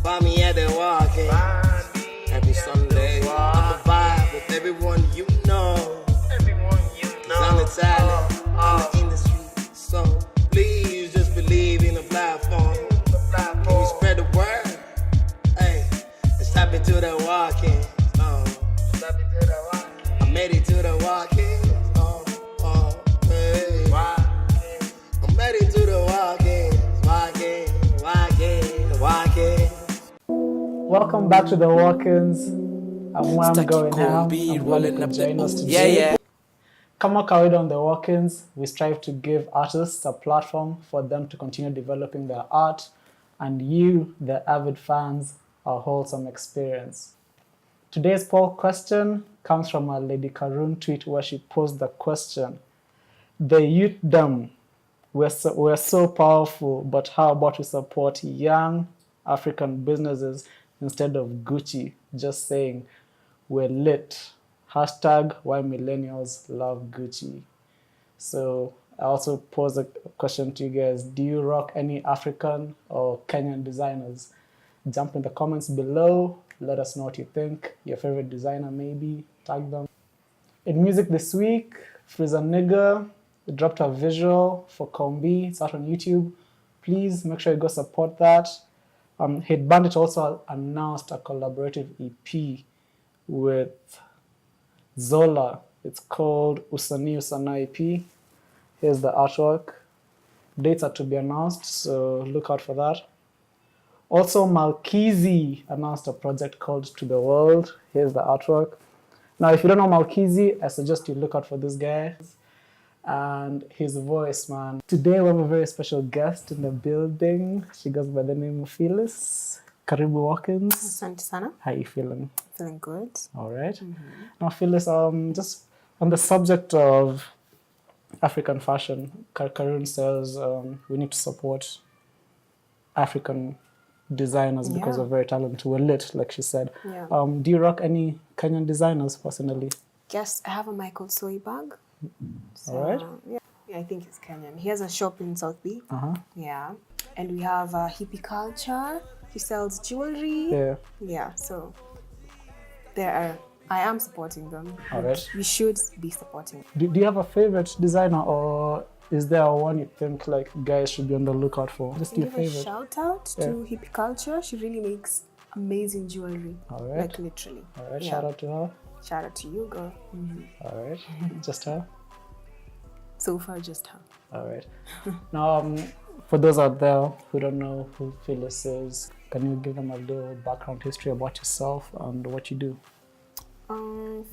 Find me at the walking. Every Sunday, I'm a vibe with everyone you know. Cause I'm the talent in the industry. So please just believe in the platform. Can we spread the word? Hey, let's tap into the walking. I'm ready to the walking. Hey. I'm ready to the walking. Welcome back to The Walkins. I'm where I'm going now. I'm glad you could join us today. Kama kawaida on The Walkins, we strive to give artists a platform for them to continue developing their art, and you, the avid fans, a wholesome experience. Today's poll question comes from a Lady Karun tweet where she posed the question, the youth we're so powerful, but how about we support young African businesses instead of Gucci? Just saying, we're lit. Hashtag why millennials love Gucci. So I also pose a question to you guys. Do you rock any African or Kenyan designers? Jump in the comments below. Let us know what you think. Your favorite designer maybe. Tag them. In music this week, Freezer Nigga dropped a visual for Kombi. It's out on YouTube. Please make sure you go support that. Hit Bandit also announced a collaborative EP with Zola. It's called Usani Usana EP. Here's the artwork. Dates are to be announced, so look out for that. Also, Malkizi announced a project called To The World. Here's the artwork. Now, if you don't know Malkizi, I suggest you look out for this guy and his voice, man. Today, we have a very special guest in the building. She goes by the name of Phyllis. Karibu Walkins. Asante sana. How are you feeling? Feeling good. All right. Now, Phyllis, just on the subject of African fashion, Karun says we need to support African designers because we're very talented. We're lit, like she said. Yeah. Do you rock any Kenyan designers personally? Yes, I have a Michael Soy bag. So, All right. Yeah, I think it's Kenyan. He has a shop in South Beach. Yeah. And we have Hippie Culture. He sells jewelry. Yeah. Yeah, so I am supporting them. All right. We should be supporting them. Do you have a favorite designer, or is there one you think like guys should be on the lookout for? Just your Give a favorite. shout out to Hippie Culture. She really makes amazing jewelry. All right. Like literally. All right. Yeah. Shout out to her. Shout out to you, girl. All right. Just her. So far, just her. All right. Now, for those out there who don't know who Phyllis is, can you give them a little background history about yourself and what you do?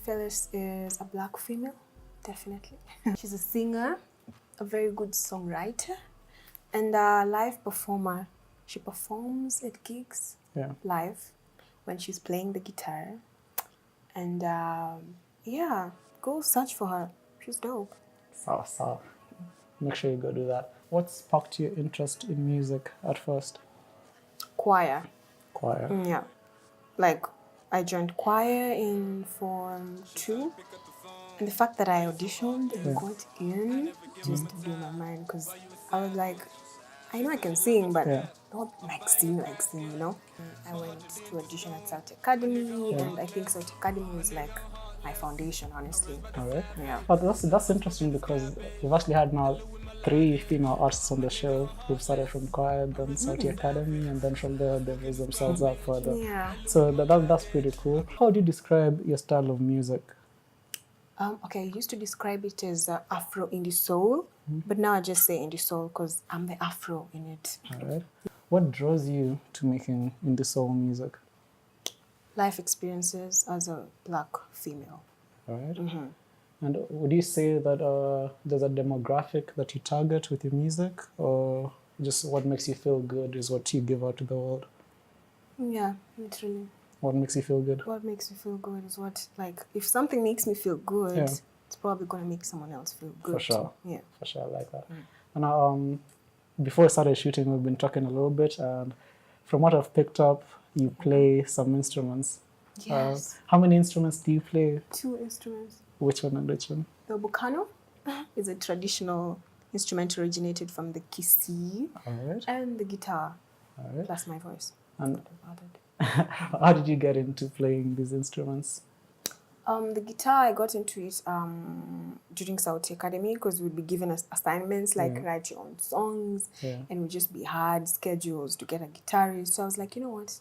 Phyllis is a black female, definitely. She's a singer, a very good songwriter, and a live performer. She performs at gigs live when she's playing the guitar. And go search for her. She's dope. So. Make sure you go do that. What sparked your interest in music at first? Choir. Choir. Yeah. Like, I joined choir in Form 2. And the fact that I auditioned and got in just blew my mind. Because I was like, I know I can sing, but not like sing, you know? I went to audition at South Academy, and I think South Academy was like my foundation, honestly. All right. Yeah. But that's interesting because we've actually had now 3 female artists on the show who've started from choir, then Saudi Academy, and then from there they've raised themselves up further. Yeah. So that's pretty cool. How do you describe your style of music? Okay, I used to describe it as Afro indie soul, but now I just say indie soul because I'm the Afro in it. All right. What draws you to making indie soul music? Life experiences as a black female. All right. And would you say that there's a demographic that you target with your music, or just what makes you feel good is what you give out to the world? Yeah, literally. What makes you feel good? What makes me feel good is what, like, if something makes me feel good, it's probably going to make someone else feel good. For sure. Yeah. For sure, I like that. And before I started shooting, we've been talking a little bit, and from what I've picked up, you play some instruments. Yes. How many instruments do you play? 2 instruments. Which one and which one? The bukano is a traditional instrument originated from the Kisii. All right. And the guitar, All right. plus my voice. And about it. how did you get into playing these instruments? The guitar, I got into it during Sauti Academy because we'd be given us assignments like write your own songs, and we'd just be hard schedules to get a guitarist. So I was like, you know what,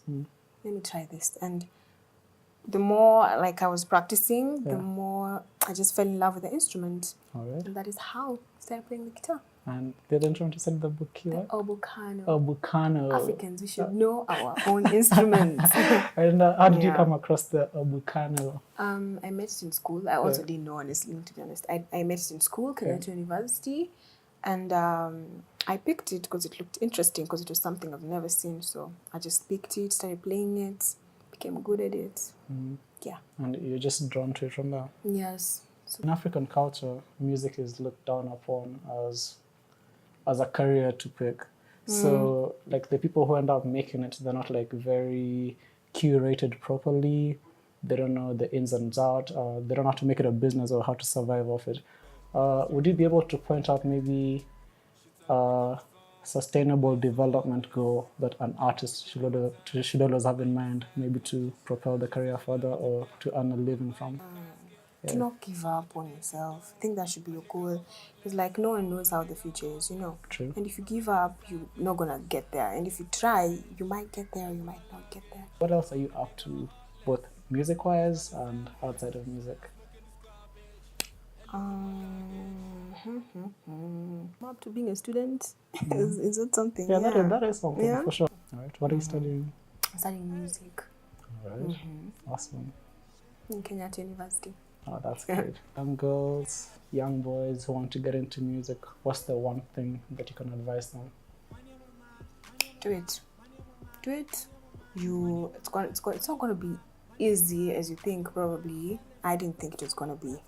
let me try this. And the more like I was practicing, the more I just fell in love with the instrument. All right. And that is how I started playing the guitar. And the other instrument you said the buki, Obucano. Obucano. Africans, we should know our own instruments. And how did you come across the Obucano? I met it in school. I also didn't know, honestly, to be honest. I met it in school, Kenyatta University, and I picked it because it looked interesting, because it was something I've never seen. So I just picked it, started playing it, became good at it. Yeah. And you're just drawn to it from there? Yes. So in African culture, music is looked down upon as a career to pick. So like the people who end up making it, they're not like very curated properly. They don't know the ins and outs. They don't know how to make it a business or how to survive off it. Would you be able to point out maybe a sustainable development goal that an artist should always have in mind, maybe to propel the career further or to earn a living from? Do not give up on yourself. I think that should be your goal. It's like no one knows how the future is, you know. True. And if you give up, you're not going to get there. And if you try, you might get there or you might not get there. What else are you up to, both music-wise and outside of music? I'm up to being a student. Is that something? Yeah, that is something for sure. All right. What are you studying? I'm studying music. All right. Awesome. In Kenyatta University. Oh, that's great. Young girls, young boys who want to get into music, what's the one thing that you can advise them? Do it. Do it. It's not going to be easy as you think, probably. I didn't think it was going to be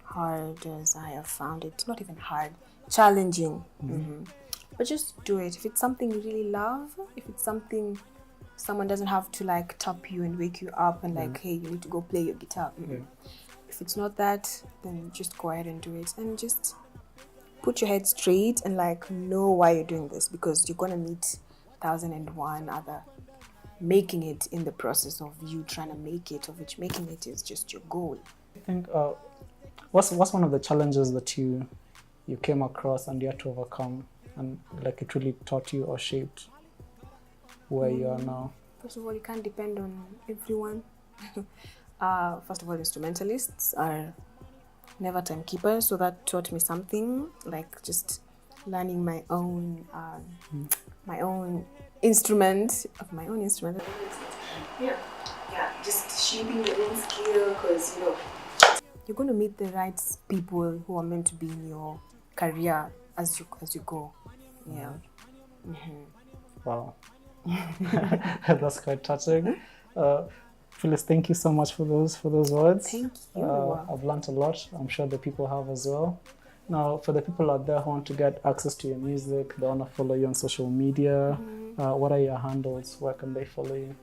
hard as I have found it. It's not even hard. Challenging. But just do it. If it's something you really love, if it's something someone doesn't have to like tap you and wake you up and like, hey, you need to go play your guitar. If it's not that, then just go ahead and do it. And just put your head straight and like know why you're doing this, because you're going to meet 1,001 other making it in the process of you trying to make it, of which making it is just your goal. I think what's one of the challenges that you came across and you had to overcome, and like it really taught you or shaped where you are now? First of all, you can't depend on everyone. First of all, instrumentalists are never timekeepers, so that taught me something, like just learning my own instrument. Yeah, just shaping your own skill, because you're going to meet the right people who are meant to be in your career as you go. Yeah. Wow. That's quite touching. Phyllis, thank you so much for those words. Thank you. I've learned a lot. I'm sure the people have as well. Now, for the people out there who want to get access to your music, they want to follow you on social media, what are your handles? Where can they follow you?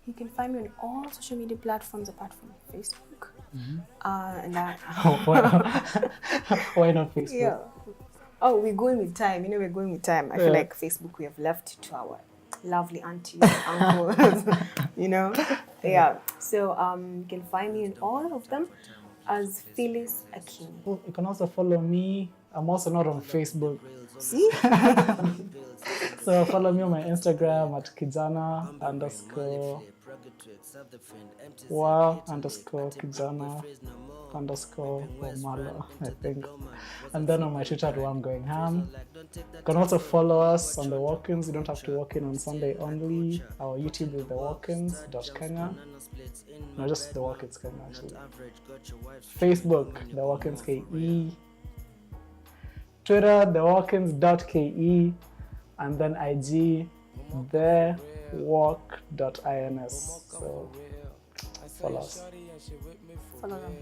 You can find me on all social media platforms apart from Facebook. Why not Facebook? Yeah. Oh, we're going with time. We're going with time. I feel like Facebook, we have left to our lovely aunties, uncles, Yeah. So you can find me in all of them as Phyllis Akini. You can also follow me. I'm also not on Facebook. See? So follow me on my Instagram at kijana_kijana_Wamala, I think. And then on my Twitter at I'm going ham. You can also follow us on The.walkins. You don't have to walk in on Sunday only. Our YouTube is The.walkins.Kenya. No, just The.walkins Kenya actually. Facebook, The.walkinske. Twitter, The.walkins.ke. And then IG, the.walk.ins. So follow us. Follow them.